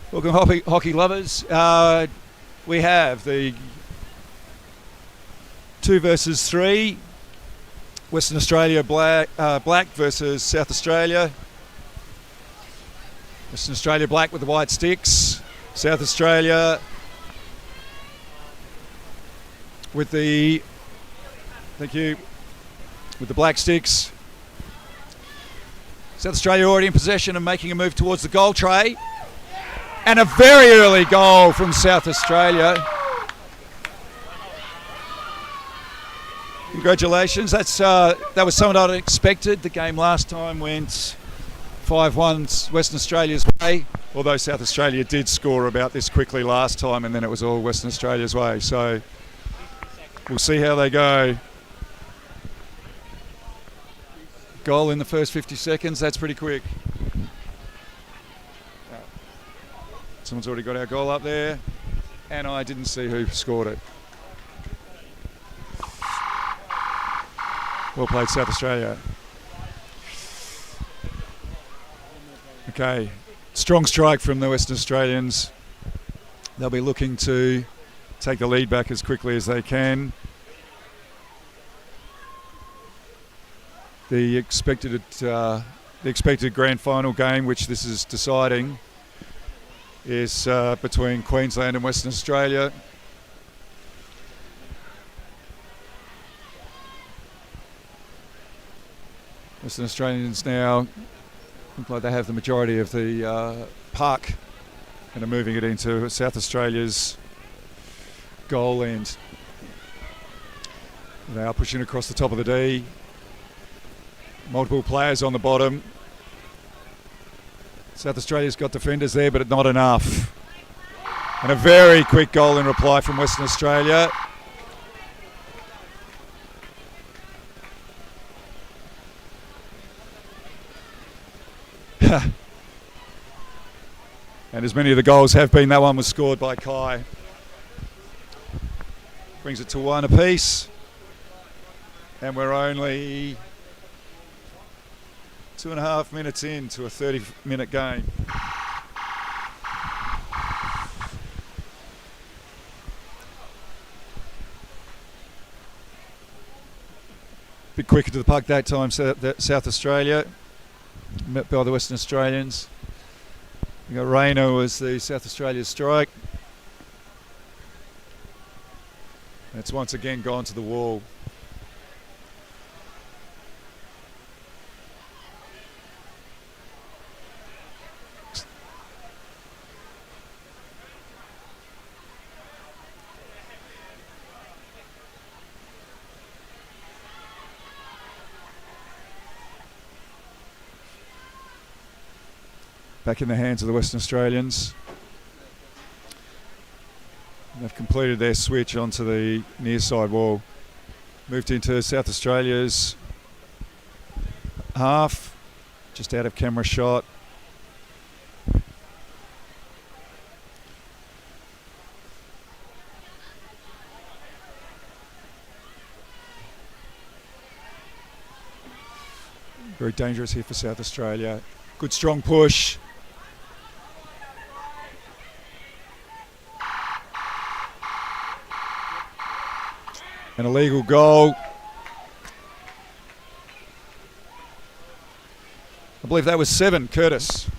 Welcome, hockey lovers. We have the 2 versus 3. Western Australia black versus South Australia. Western Australia black with the white sticks. South Australia with the with the black sticks. South Australia already in possession and making a move towards the goal tray. And a very early goal from South Australia. Congratulations. That was somewhat unexpected. The game last time went 5-1 Western Australia's way, although South Australia did score about this quickly last time, and then it was all Western Australia's way. So we'll see how they go. Goal in the first 50 seconds. That's pretty quick. Someone's already got our goal up there, and I didn't see who scored it. Well played, South Australia. Okay, strong strike from the Western Australians. They'll be looking to take the lead back as quickly as they can. The expected grand final game, which this is deciding, is between Queensland and Western Australia. Western Australians now look like they have the majority of the puck and are moving it into South Australia's goal end. They are pushing across the top of the D. Multiple players on the bottom. South Australia's got defenders there, but not enough. And a very quick goal in reply from Western Australia. And as many of the goals have been, that one was scored by Kai. Brings it to 1 apiece. And we're only 2.5 minutes into a 30-minute game. Bit quicker to the puck that time, South Australia, met by the Western Australians. You got Rayner as the South Australia strike. And it's once again gone to the wall. Back in the hands of the Western Australians. They've completed their switch onto the near side wall. Moved into South Australia's half, just out of camera shot. Very dangerous here for South Australia. Good strong push. An illegal goal. I believe that was 7, Curtis.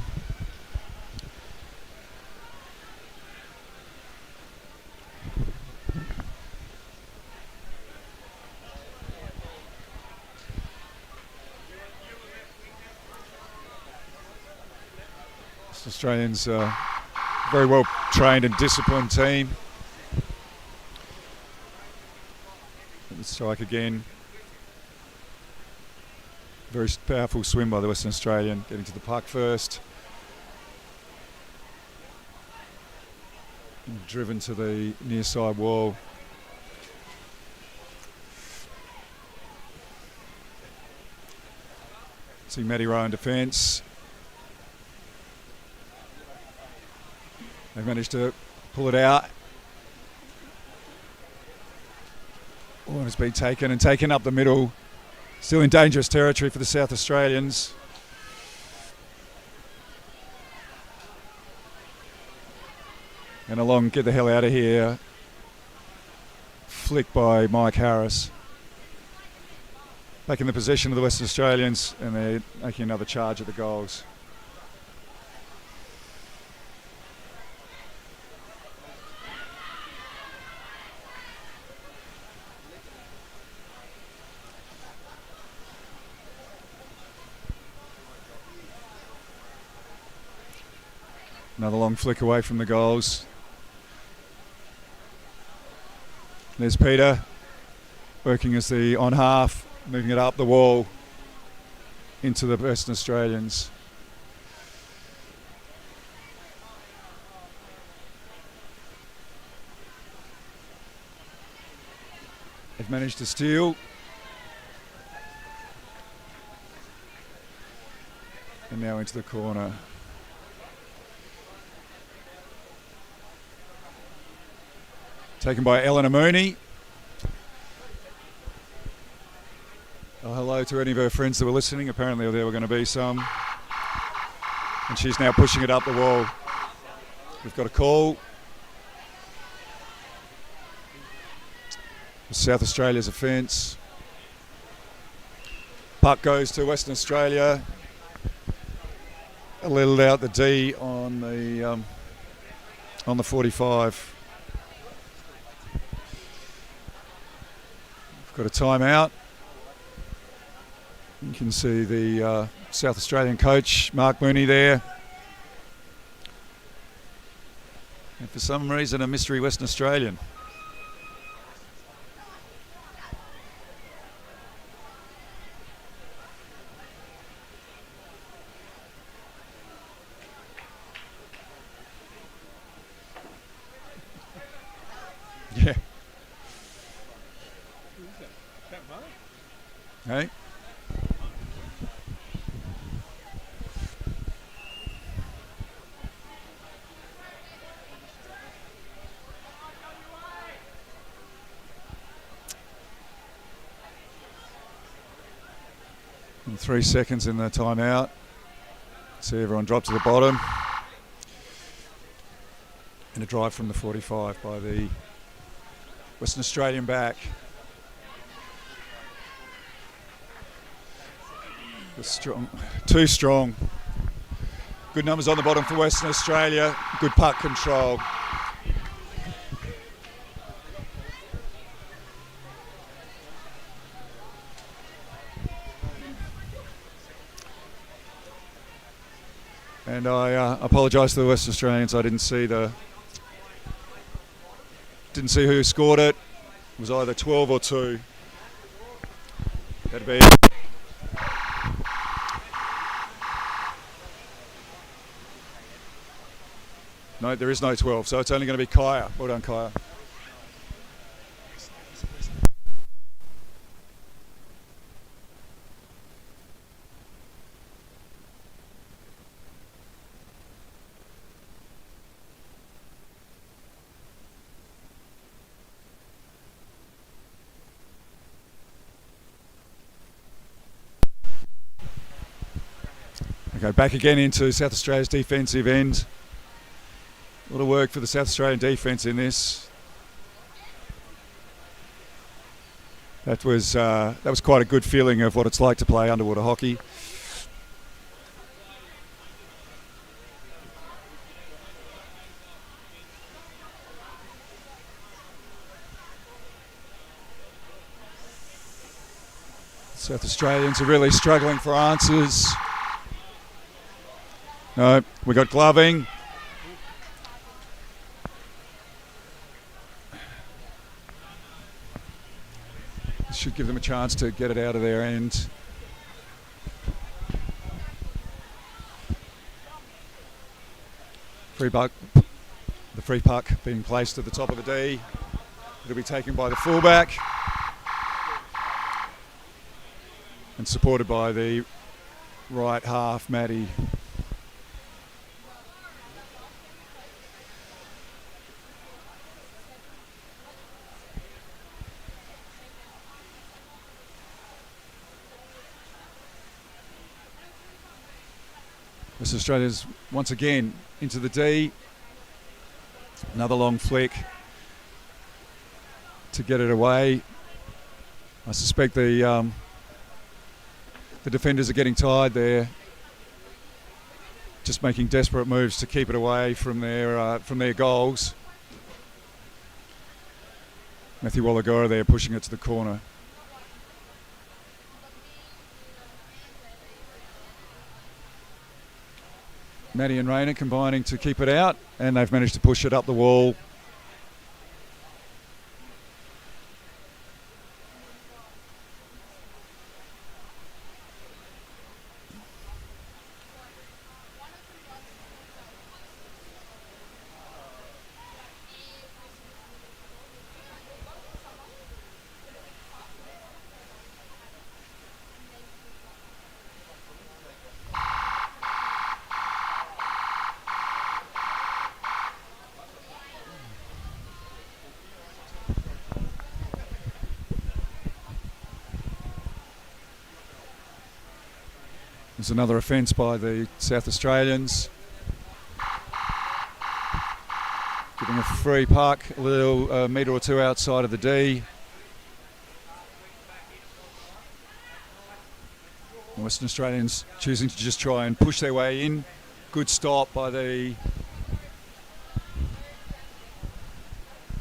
Australians very well trained and disciplined team. Strike again. Very powerful swim by the Western Australian, getting to the puck first. And driven to the near side wall. See Matty Rowe in defence. They've managed to pull it out. One has been taken and taken up the middle. Still in dangerous territory for the South Australians. And a long get the hell out of here flick by Mike Harris. Back in the possession of the Western Australians, and they're making another charge at the goals. Another long flick away from the goals. There's Peter working as the on half, moving it up the wall into the Western Australians. They've managed to steal. And now into the corner. Taken by Eleanor Mooney. Oh, hello to any of her friends that were listening. Apparently there were going to be some. And she's now pushing it up the wall. We've got a call. South Australia's offence. Puck goes to Western Australia. A little out the D on the 45. Got a timeout. You can see the South Australian coach, Mark Mooney, there. And for some reason, a mystery Western Australian. Yeah. Hey. And 3 seconds in the timeout. See everyone drop to the bottom. And a drive from the 45 by the Western Australian back. Strong, too strong. Good numbers on the bottom for Western Australia. Good puck control. And I apologise to the Western Australians. I didn't see who scored it. It was either 12 or 2. That'd be. No, there is no 12, so it's only going to be Kaya. Well done, Kaya. Okay, back again into South Australia's defensive end. A lot of work for the South Australian defence in this. That was quite a good feeling of what it's like to play underwater hockey. South Australians are really struggling for answers. No, we got gloving. Should give them a chance to get it out of their end. The free puck being placed at the top of the D. It'll be taken by the fullback and supported by the right half, Matty. Western Australia's once again into the D. Another long flick to get it away. I suspect the defenders are getting tired there, just making desperate moves to keep it away from their goals. Matthew Wallagora there pushing it to the corner. Maddie and Rayner combining to keep it out, and they've managed to push it up the wall. There's another offence by the South Australians. Giving a free puck a little metre or two outside of the D. The Western Australians choosing to just try and push their way in. Good stop by the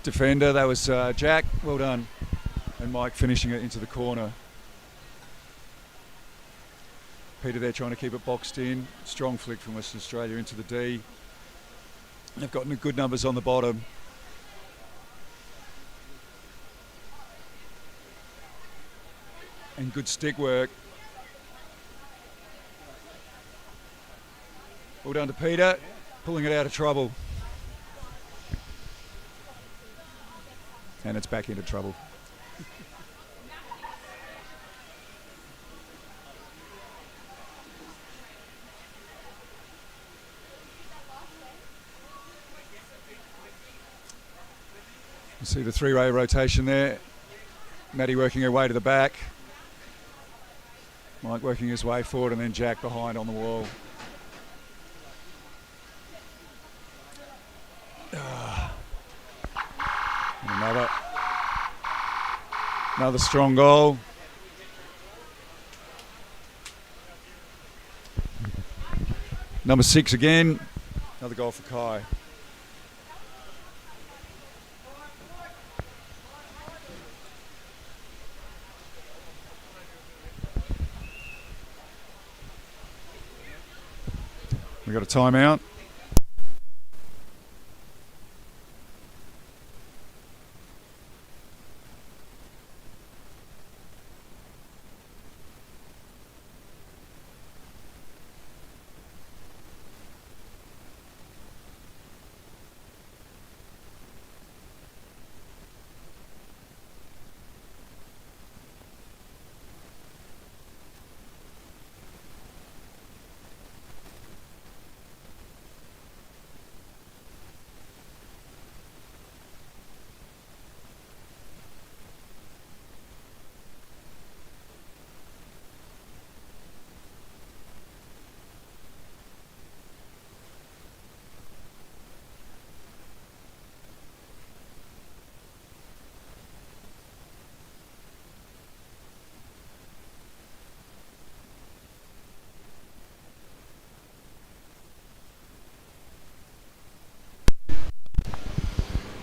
defender. That was Jack. Well done. And Mike finishing it into the corner. Peter there trying to keep it boxed in. Strong flick from Western Australia into the D. They've got good numbers on the bottom. And good stick work. Well done to Peter, pulling it out of trouble. And it's back into trouble. You see the three-way rotation there. Maddie working her way to the back. Mike working his way forward, and then Jack behind on the wall. And another strong goal. Number 6 again. Another goal for Kai. We got a timeout.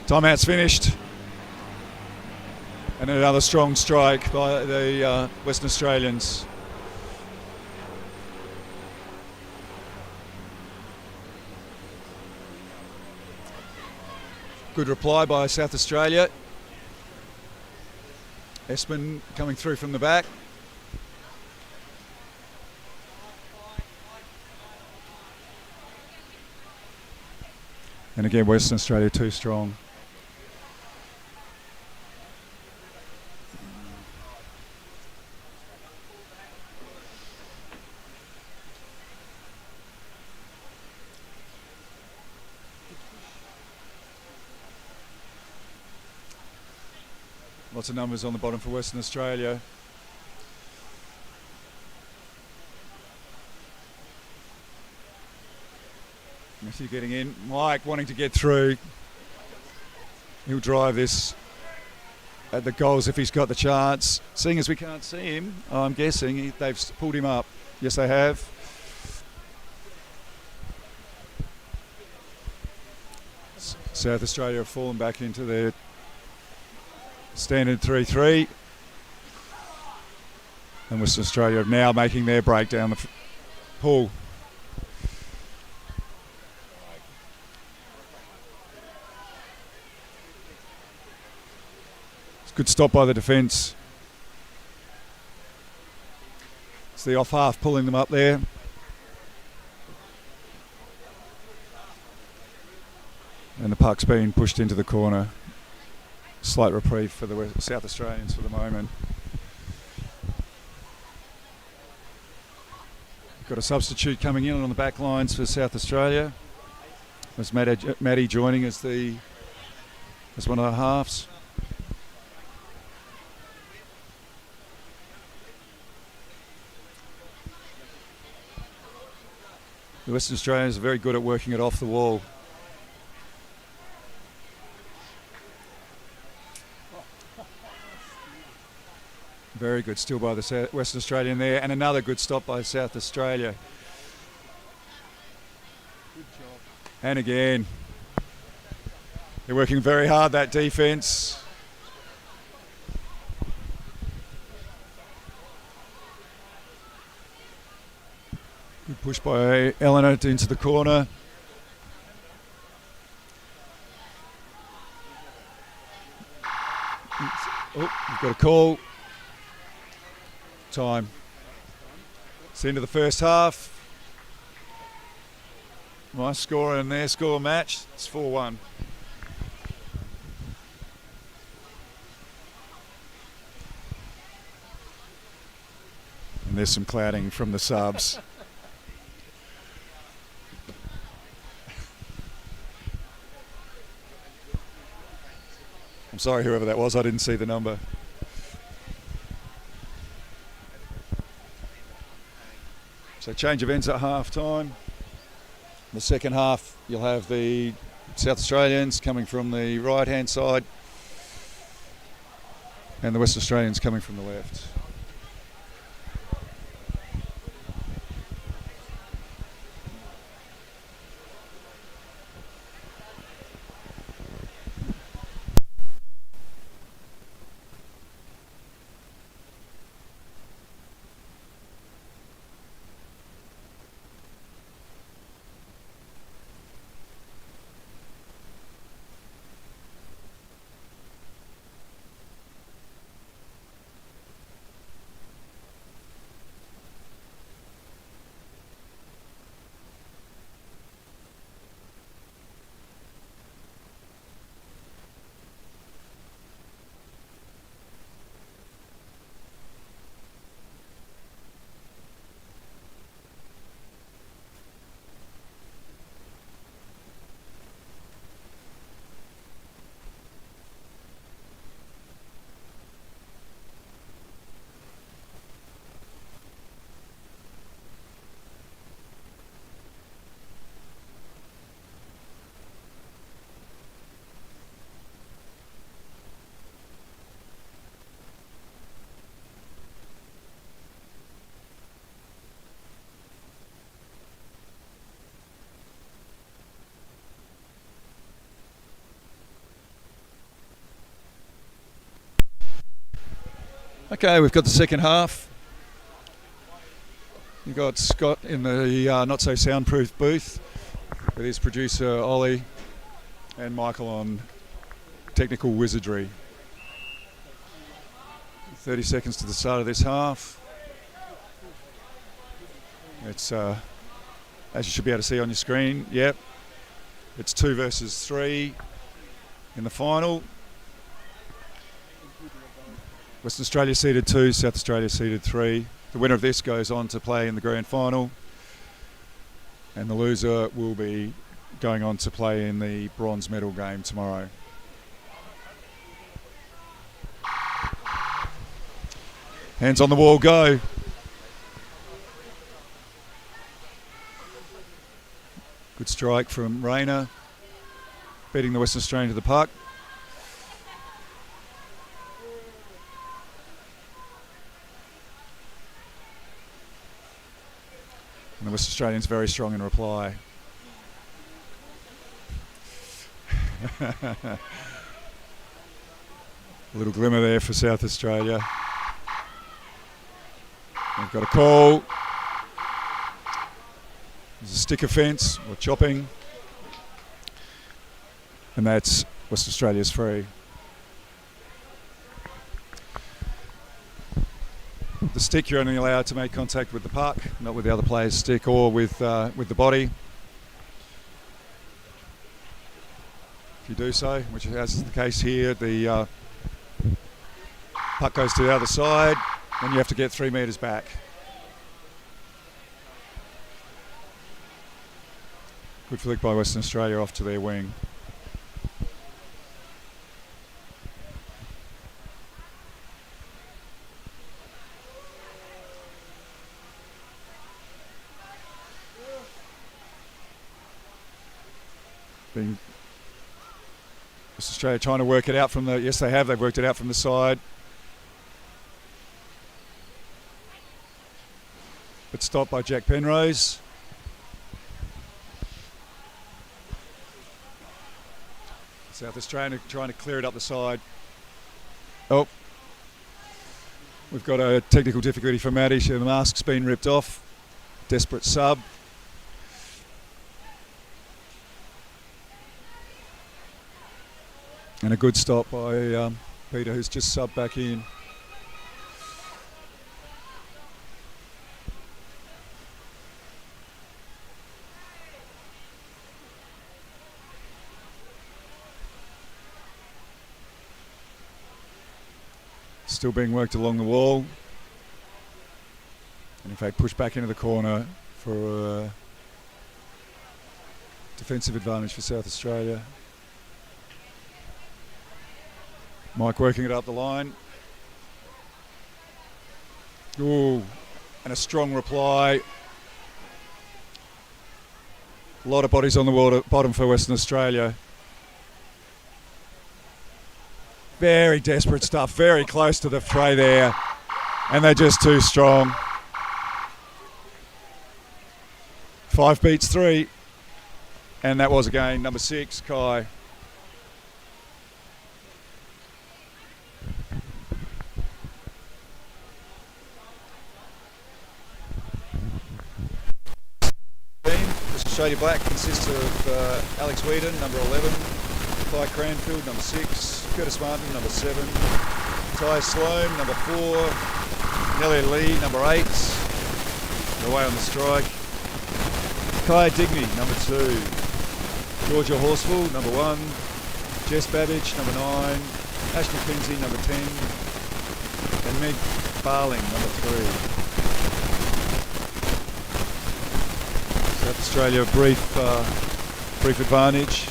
Timeout's finished. And another strong strike by the Western Australians. Good reply by South Australia. Espen coming through from the back. And again, Western Australia too strong. Lots of numbers on the bottom for Western Australia. Matthew getting in. Mike wanting to get through. He'll drive this at the goals if he's got the chance. Seeing as we can't see him, I'm guessing they've pulled him up. Yes, they have. South Australia have fallen back into their standard 3-3. And Western Australia are now making their break down the pool. It's a good stop by the defence. It's the off half pulling them up there. And the puck's being pushed into the corner. Slight reprieve for the South Australians for the moment. Got a substitute coming in on the back lines for South Australia. There's Maddie joining as one of the halves. The Western Australians are very good at working it off the wall. Very good still by the Western Australian there, and another good stop by South Australia. Good job. And again, they're working very hard, that defence. Good push by Eleanor into the corner. Oh, we've got a call. Time. It's the end of the first half. My score and their score match. It's 4-1. And there's some clouding from the subs. I'm sorry, whoever that was, I didn't see the number. So change of ends at half time. The second half, you'll have the South Australians coming from the right hand side and the West Australians coming from the left. Okay, we've got the second half. You've got Scott in the not so soundproof booth with his producer Ollie and Michael on technical wizardry. 30 seconds to the start of this half. It's as you should be able to see on your screen. Yep, it's 2 versus 3 in the final. Western Australia seeded 2, South Australia seeded 3. The winner of this goes on to play in the grand final, and the loser will be going on to play in the bronze medal game tomorrow. Hands on the wall, go. Good strike from Rayner, beating the Western Australian to the puck. West Australians very strong in reply. A little glimmer there for South Australia. We've got a call. There's a stick offence or chopping. And that's West Australia's free. The stick, you're only allowed to make contact with the puck, not with the other player's stick or with the body. If you do so, which as is the case here, the puck goes to the other side, and you have to get 3 metres back. Good flick by Western Australia off to their wing. West Australia trying to work it out from the... Yes, they have. They've worked it out from the side. But stopped by Jack Penrose. South Australia trying to clear it up the side. Oh. We've got a technical difficulty for Maddie. The mask's been ripped off. Desperate sub. And a good stop by Peter, who's just subbed back in. Still being worked along the wall. And in fact pushed back into the corner for a defensive advantage for South Australia. Mike working it up the line. Ooh, and a strong reply. A lot of bodies on the bottom for Western Australia. Very desperate stuff, very close to the fray there. And they're just too strong. 5 beats 3. And that was again number 6, Kai. Australia Black consists of Alex Whedon, number 11, Kai Cranfield, number 6, Curtis Martin, number 7, Ty Sloan, number 4, Nellie Lee, number 8, away on the strike, Kai Digney, number 2, Georgia Horsfall, number 1, Jess Babbage, number 9, Ash McKenzie, number 10, and Meg Barling, number 3. South Australia brief advantage.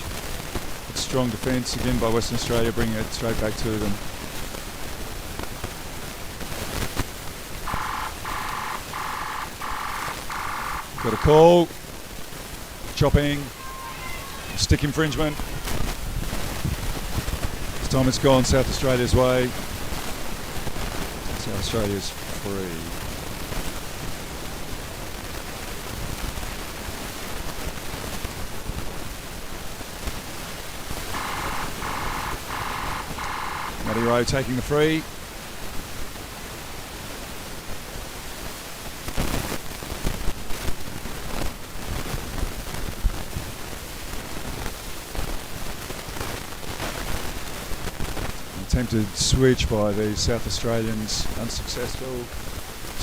But strong defence again by Western Australia, bringing it straight back to them. Got a call. Chopping. Stick infringement. This time it's gone South Australia's way. South Australia's free. Matty Rowe taking the free. Attempted switch by the South Australians, unsuccessful.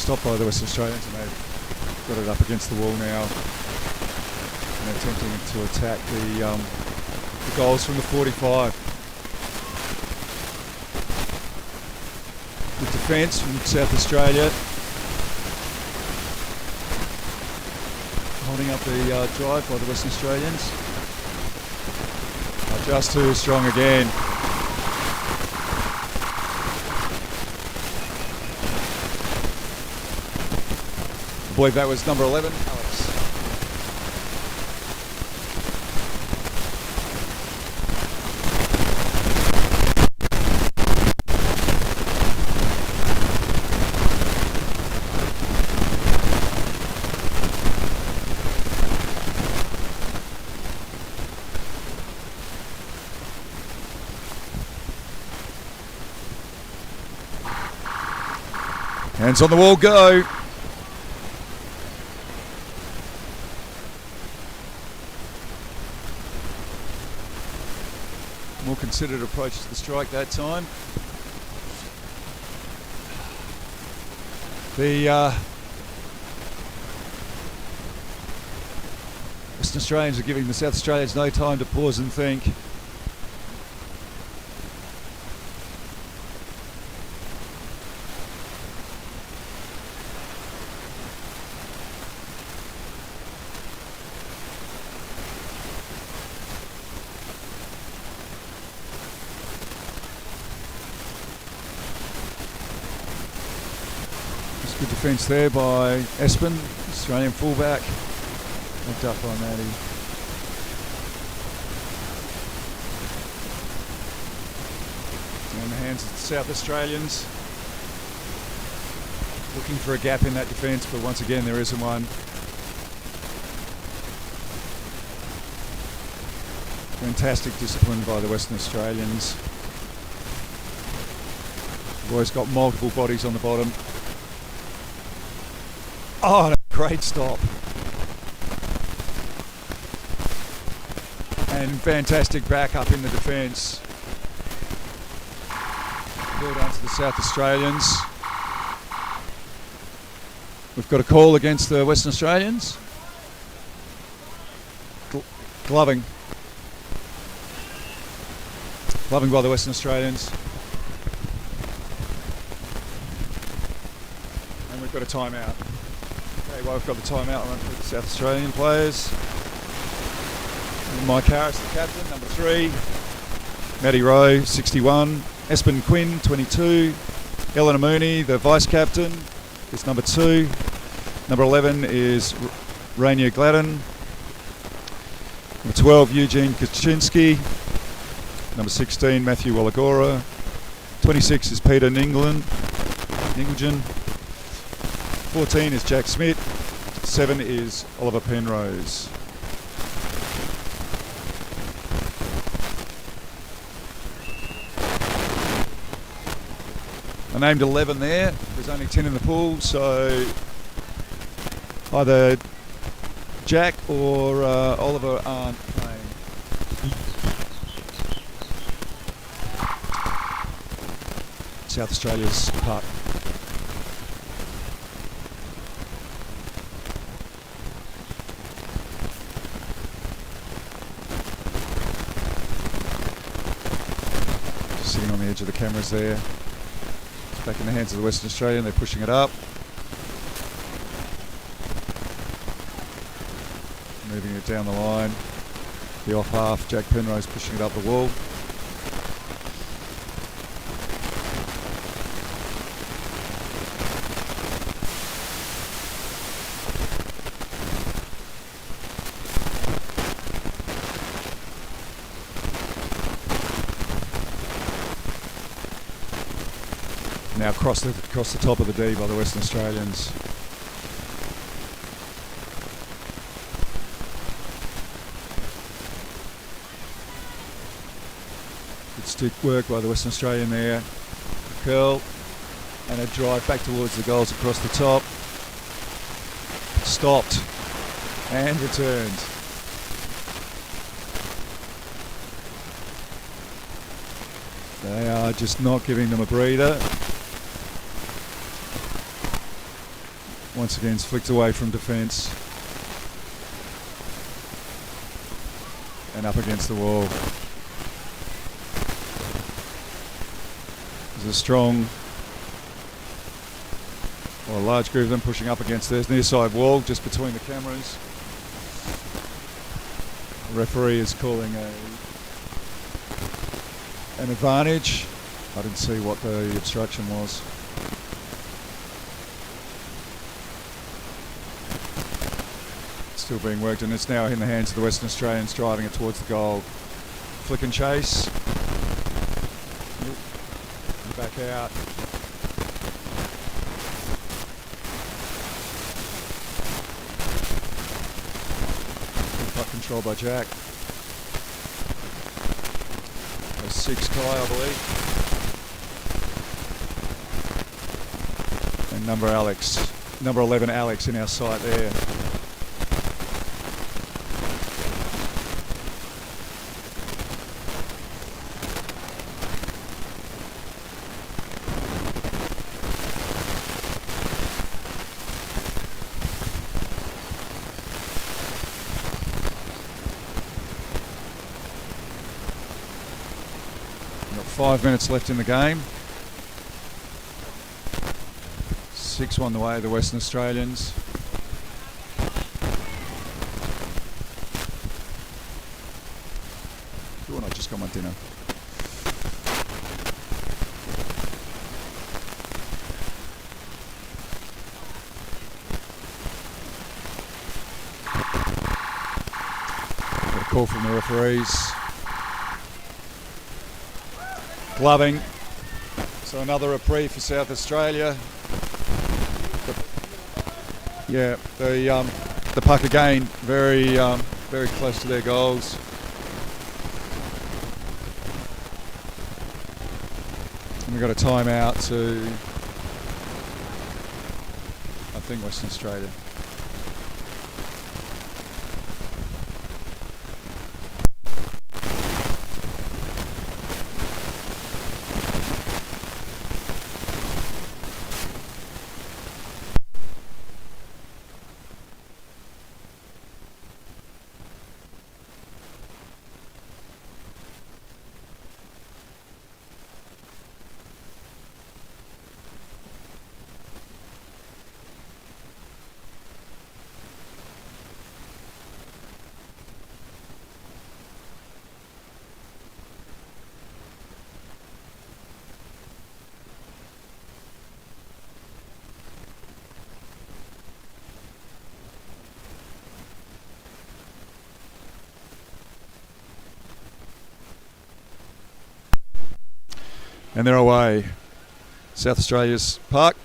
Stopped by the West Australians, and they've got it up against the wall now. And they're attempting to attack the goals from the 45. Good defence from South Australia. Holding up the drive by the Western Australians. Just too strong again. I believe that was number 11, Alex. Hands on the wall, go. More considered approach to the strike that time. The Western Australians are giving the South Australians no time to pause and think. Good defence there by Espen, Australian fullback. Knocked up by Matty. In the hands of the South Australians. Looking for a gap in that defence, but once again there isn't one. Fantastic discipline by the Western Australians. Boys got multiple bodies on the bottom. Oh, and a great stop. And fantastic backup in the defence. Well done to the South Australians. We've got a call against the Western Australians. Gloving. Gloving by the Western Australians. And we've got a timeout. Okay, well, we've got the timeout run for the South Australian players. Mike Harris, the captain, number 3. Matty Rowe, 61. Espen Quinn, 22. Eleanor Mooney, the vice-captain, is number 2. Number 11 is Rainier Gladden. Number 12, Eugene Kaczynski. Number 16, Matthew Wallagora. 26 is Peter Ninglegen. 14 is Jack Smith. 7 is Oliver Penrose. I named 11 there. There's only 10 in the pool, so either Jack or Oliver aren't playing. South Australia's putt. Just sitting on the edge of the cameras there. It's back in the hands of the Western Australian. They're pushing it up. Moving it down the line. The off half, Jack Penrose pushing it up the wall. Now across the top of the D by the Western Australians. Good stick work by the Western Australian there. Curl and a drive back towards the goals across the top. Stopped and returned. They are just not giving them a breather. Once again, it's flicked away from defence and up against the wall. There's a strong, well, a large group of them pushing up against their near side wall, just between the cameras. The referee is calling an advantage. I didn't see what the obstruction was. Still being worked, and it's now in the hands of the Western Australians, driving it towards the goal. Flick and chase. Back out. Puck control by Jack. That's 6 Kai, I believe. And number 11 Alex in our sight there. Got 5 minutes left in the game. 6-1 the way of the Western Australians. Good, I just got my dinner. Got a call from the referees. Gloving. So another reprieve for South Australia. Yeah, the puck again, very close to their goals. And we got a timeout to, I think, Western Australia. And they're away. South Australia's puck.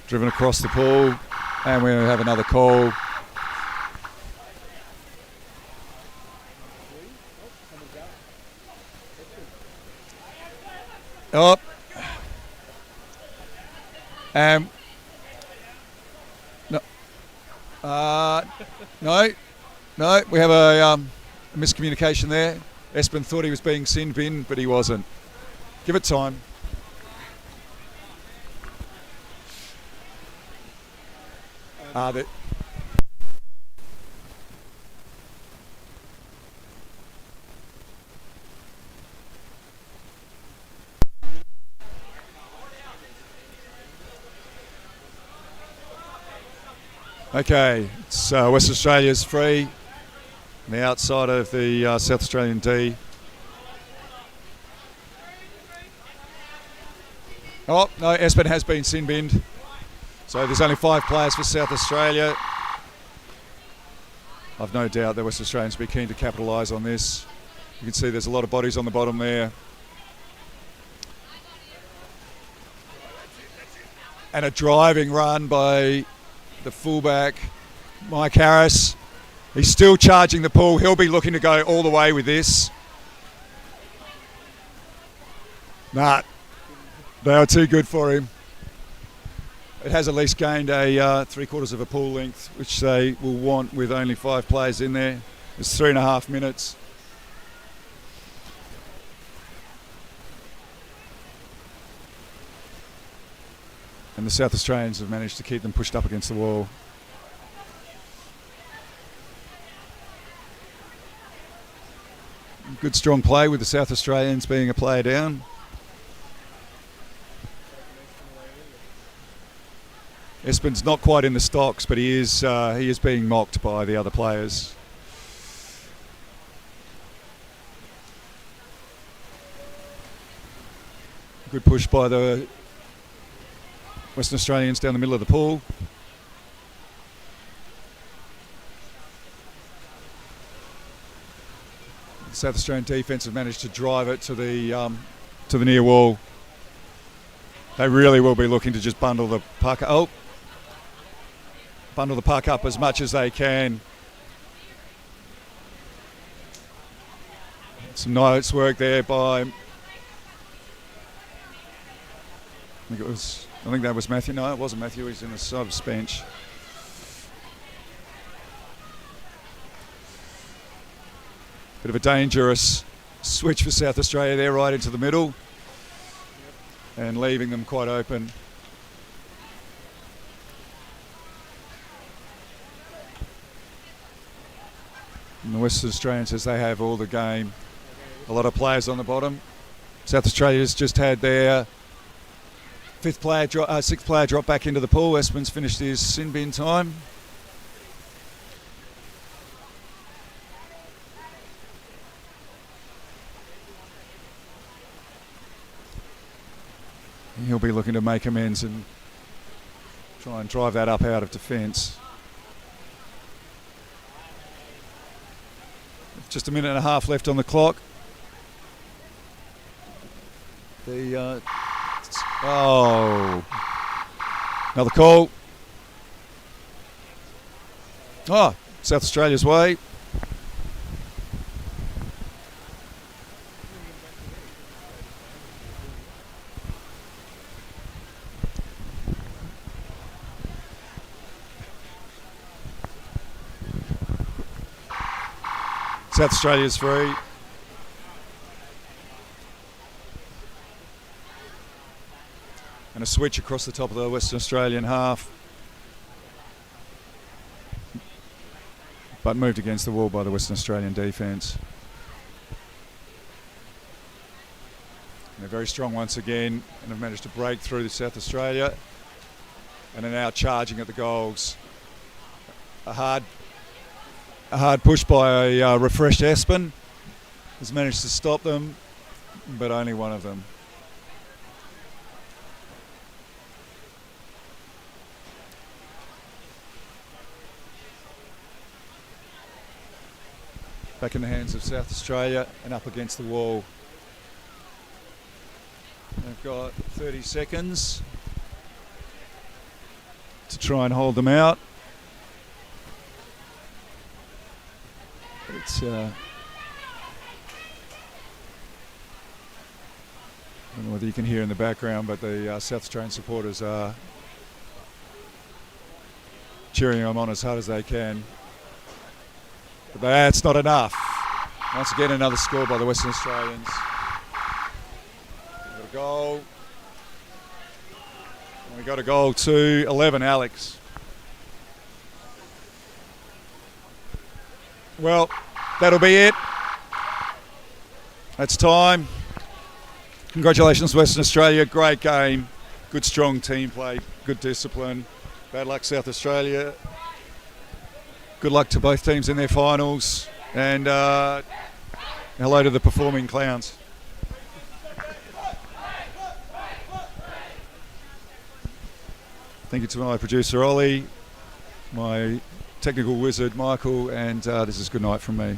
Driven across the pool. And we have another call. Oh. No. No. We have a miscommunication there. Espen thought he was being sin bin, but he wasn't. Give it time. Okay, it's West Australia's free on the outside of the South Australian D. Oh, no, Espen has been sin binned. So there's only 5 players for South Australia. I've no doubt that West Australians will be keen to capitalise on this. You can see there's a lot of bodies on the bottom there. And a driving run by the fullback, Mike Harris. He's still charging the pool. He'll be looking to go all the way with this. Nah, they are too good for him. It has at least gained a 3/4 of a pool length, which they will want with only 5 players in there. It's 3.5 minutes. And the South Australians have managed to keep them pushed up against the wall. Good strong play with the South Australians being a player down. Espen's not quite in the stocks, but he is being mocked by the other players. Good push by the Western Australians down the middle of the pool. The South Australian defence have managed to drive it to the near wall. They really will be looking to just bundle the puck. Bundle the puck up as much as they can. Some nice work there by I think that was Matthew. No, it wasn't Matthew. He's in the subs bench. Bit of a dangerous switch for South Australia there, right into the middle, and leaving them quite open. And the Western Australians, as they have all the game, a lot of players on the bottom. South Australia's just had their sixth player drop back into the pool. Westman's finished his sin bin time. He'll be looking to make amends and try and drive that up out of defence. Just a minute and a half left on the clock. Another call. Oh, South Australia's way. South Australia's free. And a switch across the top of the Western Australian half. But moved against the wall by the Western Australian defence. They're very strong once again and have managed to break through the South Australia and are now charging at the goals. A hard push by a refreshed Aspen has managed to stop them, but only one of them. Back in the hands of South Australia and up against the wall. They've got 30 seconds to try and hold them out. It's I don't know whether you can hear in the background, but the South Australian supporters are cheering them on as hard as they can. But that's not enough. Once again, another score by the Western Australians. We've got a goal. And we got a goal to 11, Alex. Well, that'll be it. That's time. Congratulations, Western Australia. Great game. Good, strong team play. Good discipline. Bad luck, South Australia. Good luck to both teams in their finals. And hello to the performing clowns. Thank you to my producer, Ollie, my technical wizard, Michael, and this is good night from me.